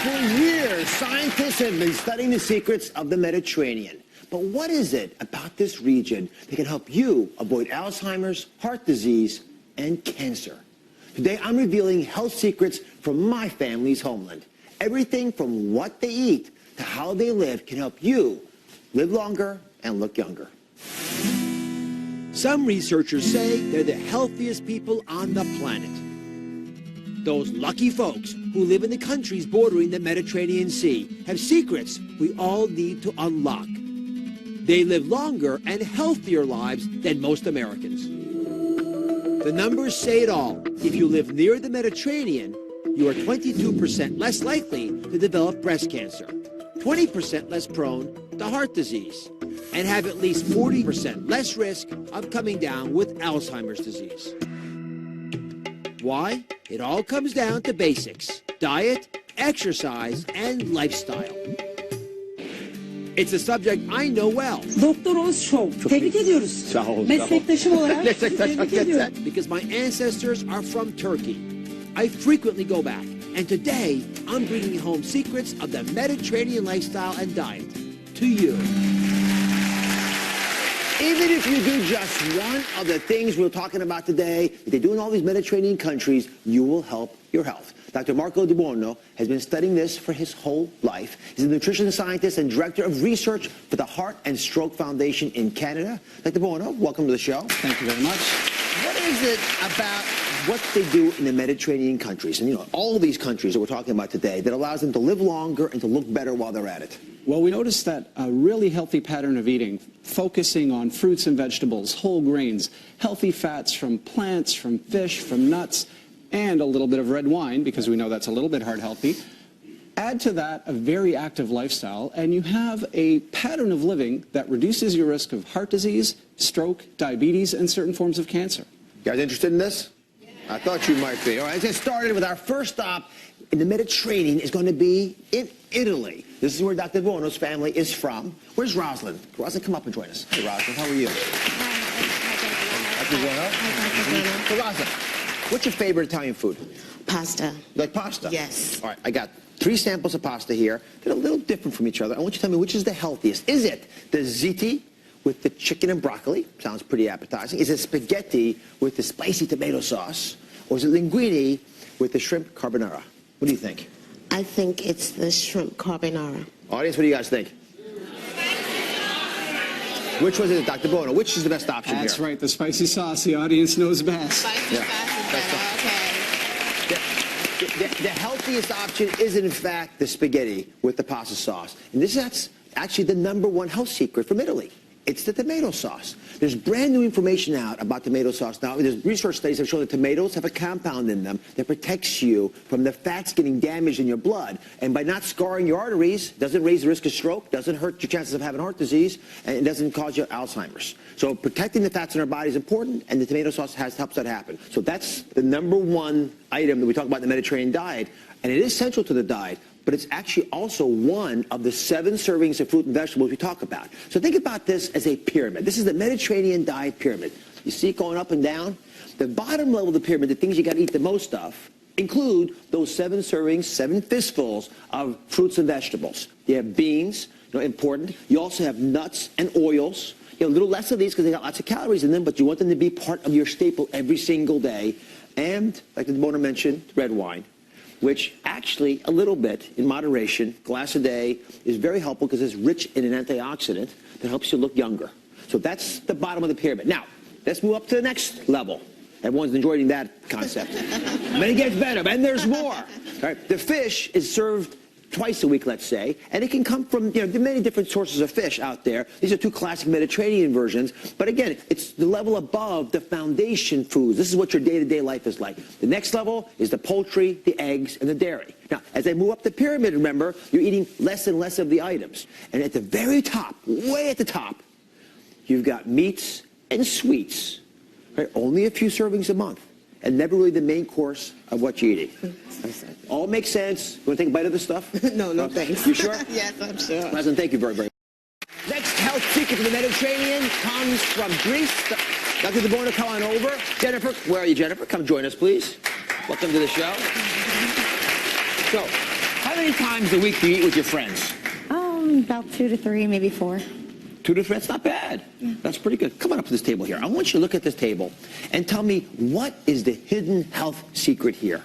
For years, scientists have been studying the secrets of the Mediterranean. But what is it about this region that can help you avoid Alzheimer's, heart disease, and cancer? Today, I'm revealing health secrets from my family's homeland. Everything from what they eat to how they live can help you live longer and look younger. Some researchers say they're the healthiest people on the planet. Those lucky folks who live in the countries bordering the Mediterranean Sea have secrets we all need to unlock. They live longer and healthier lives than most Americans. The numbers say it all. If you live near the Mediterranean, you are 22% less likely to develop breast cancer, 20% less prone to heart disease, and have at least 40% less risk of coming down with Alzheimer's disease. Why? It all comes down to basics: diet, exercise, and lifestyle. It's a subject I know well. Doktor Oz Show. Tebrik ediyoruz. Sağ ol. Meslektaşım olarak tebrik ediyorum. Because my ancestors are from Turkey. I frequently go back, and today I'm bringing home secrets of the Mediterranean lifestyle and diet to you. Even if you do just one of the things we're talking about today, if they do in all these Mediterranean countries, you will help your health. Dr. Marco Di Buono has been studying this for his whole life. He's a nutrition scientist and director of research for the Heart and Stroke Foundation in Canada. Dr. Buono, welcome to the show. Thank you very much. What is it about what they do in the Mediterranean countries, and all of these countries that we're talking about today, that allows them to live longer and to look better while they're at it? Well, we noticed that a really healthy pattern of eating, focusing on fruits and vegetables, whole grains, healthy fats from plants, from fish, from nuts, and a little bit of red wine, because we know that's a little bit heart healthy. Add to that a very active lifestyle, and you have a pattern of living that reduces your risk of heart disease, stroke, diabetes, and certain forms of cancer. You guys interested in this? I thought you might be. All right, let's get started with our first stop in the Mediterranean. Is going to be in Italy. This is where Dr. Buono's family is from. Where's Rosalind? Rosalind, come up and join us. Hey, Rosalind, how are you? Hi, Dr. Buono? So, Rosalind, what's your favorite Italian food? pasta. You like pasta? Yes. All right, I got 3 samples of pasta here. They're a little different from each other. I want you to tell me which is the healthiest. Is it the ziti with the chicken and broccoli? Sounds pretty appetizing. Is it spaghetti with the spicy tomato sauce? Or is it linguine with the shrimp carbonara? What do you think? I think it's the shrimp carbonara. Audience, what do you guys think? Which was it, Dr. Buono? Which is the best option That's here? right, the spicy sauce, the audience knows best. Spicy Yeah. sauce is better, okay. The healthiest option is, in fact, the spaghetti with the pasta sauce. And that's actually the #1 health secret from Italy. It's the tomato sauce. There's brand new information out about tomato sauce now. There's research studies that show that tomatoes have a compound in them that protects you from the fats getting damaged in your blood. And by not scarring your arteries, doesn't raise the risk of stroke, doesn't hurt your chances of having heart disease, and it doesn't cause you Alzheimer's. So protecting the fats in our body is important, and the tomato sauce helps that happen. So that's the #1 item that we talk about in the Mediterranean diet, and it is central to the diet. But it's actually also one of the 7 servings of fruit and vegetables we talk about. So think about this as a pyramid. This is the Mediterranean diet pyramid. You see it going up and down? The bottom level of the pyramid, the things you got to eat the most of, include those 7 servings, 7 fistfuls of fruits and vegetables. You have beans, important. You also have nuts and oils. A little less of these because they got lots of calories in them, but you want them to be part of your staple every single day. And, like the Buono mentioned, red wine, which actually, a little bit, in moderation, glass a day, is very helpful because it's rich in an antioxidant that helps you look younger. So that's the bottom of the pyramid. Now, let's move up to the next level. Everyone's enjoying that concept. Then it gets better, and there's more. All right, the fish is served twice a week, let's say, and it can come from many different sources of fish out there. These are 2 classic Mediterranean versions, but again, it's the level above the foundation foods. This is what your day-to-day life is like. The next level is the poultry, the eggs, and the dairy. Now, as I move up the pyramid, remember, you're eating less and less of the items. And at the very top, way at the top, you've got meats and sweets. Right? Only a few servings a month, and never really the main course of what you're eating. All makes sense. You want to take a bite of this stuff? No, thanks. You sure? Yes, I'm sure. Rosalind, thank you very, very much. Next health secret from the Mediterranean comes from Greece. Dr. Di Buono, come on over. Jennifer, where are you, Jennifer? Come join us, please. Welcome to the show. So, how How many times a week do you eat with your friends? About 2 to 3, maybe 4. 2 to 3, that's not bad. Yeah. That's pretty good. Come on up to this table here. I want you to look at this table and tell me, what is the hidden health secret here?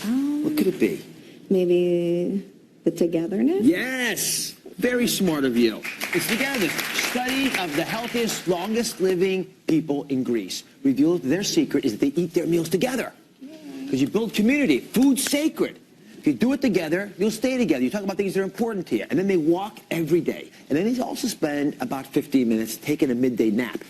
What could it be? Maybe the togetherness? Yes. Very smart of you. It's together. Study of the healthiest, longest living people in Greece reveals their secret is that they eat their meals together. Because you build community. Food's sacred. If you do it together, you'll stay together. You talk about things that are important to you. And then they walk every day. And then they also spend about 15 minutes taking a midday nap.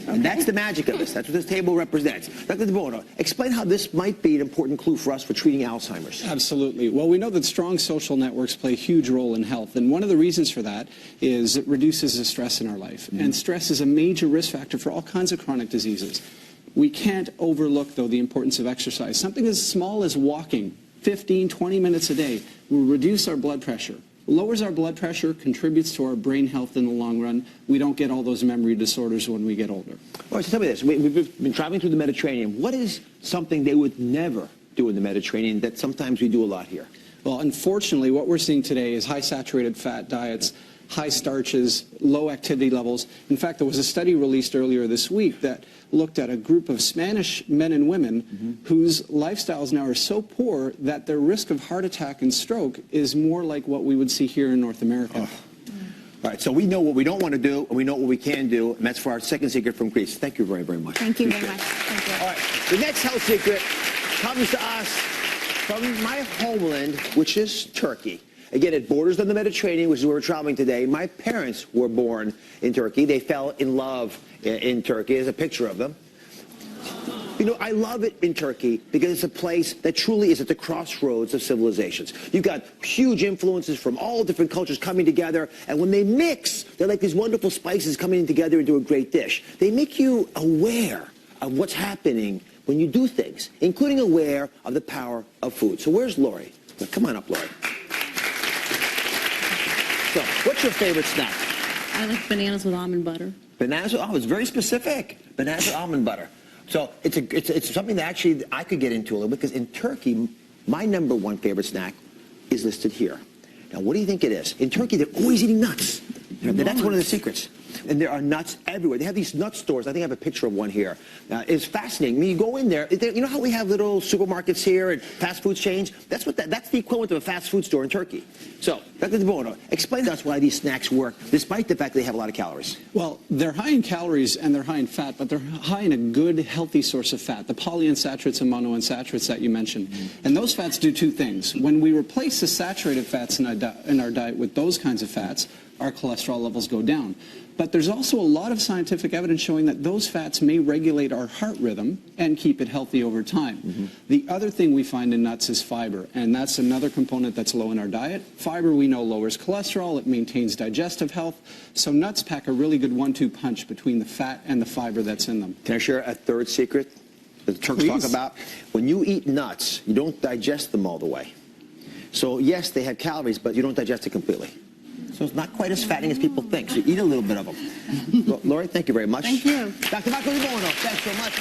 And that's the magic of this. That's what this table represents. Dr. DeBono, explain how this might be an important clue for us for treating Alzheimer's. Absolutely. Well, we know that strong social networks play a huge role in health. And one of the reasons for that is it reduces the stress in our life. And stress is a major risk factor for all kinds of chronic diseases. We can't overlook, though, the importance of exercise. Something as small as walking 15, 20 minutes a day will reduce our blood pressure. Lowers our blood pressure, contributes to our brain health in the long run. We don't get all those memory disorders when we get older. All right, so tell me this. We've been traveling through the Mediterranean. What is something they would never do in the Mediterranean that sometimes we do a lot here? Well, unfortunately, what we're seeing today is high saturated fat diets, high starches, low activity levels. In fact, there was a study released earlier this week that looked at a group of Spanish men and women whose lifestyles now are so poor that their risk of heart attack and stroke is more like what we would see here in North America. All right, so we know what we don't want to do, and we know what we can do, and that's for our second secret from Greece. Thank you very, very much. Thank you very much. Thank you. All right, the next health secret comes to us from my homeland, which is Turkey. Again, it borders on the Mediterranean, which is where we're traveling today. My parents were born in Turkey. They fell in love in Turkey. There's a picture of them. You know, I love it in Turkey because it's a place that truly is at the crossroads of civilizations. You've got huge influences from all different cultures coming together, and when they mix, they're like these wonderful spices coming together into a great dish. They make you aware of what's happening when you do things, including aware of the power of food. So where's Lori? Well, come on up, Lori. So, what's your favorite snack? I like bananas with almond butter. Bananas with almond. It's very specific. Bananas with almond butter. So it's something that actually I could get into a little bit, because in Turkey, my number one favorite snack is listed here. Now, what do you think it is? In Turkey, they're always eating nuts. That's one of the secrets. And there are nuts everywhere. They have these nut stores. I think I have a picture of one here. It's fascinating. When you go in there, you know how we have little supermarkets here and fast food chains? That's the equivalent of a fast food store in Turkey. So, Dr. DeBono, explain to us why these snacks work, despite the fact they have a lot of calories. Well, they're high in calories and they're high in fat, but they're high in a good, healthy source of fat, the polyunsaturates and monounsaturates that you mentioned. And those fats do two things. When we replace the saturated fats in our diet with those kinds of fats, our cholesterol levels go down. But there's also a lot of scientific evidence showing that those fats may regulate our heart rhythm and keep it healthy over time. The other thing we find in nuts is fiber, and that's another component that's low in our diet. Fiber, we know, lowers cholesterol. It maintains digestive health. So nuts pack a really good 1-2 punch between the fat and the fiber that's in them. Can I share a third secret that the Turks talk about? When you eat nuts, you don't digest them all the way. So yes, they have calories, but you don't digest it completely. So it's not quite as fattening as people think. So you eat a little bit of them. Lori, thank you very much. Thank you. Dr. Marco DeBono, thanks so much.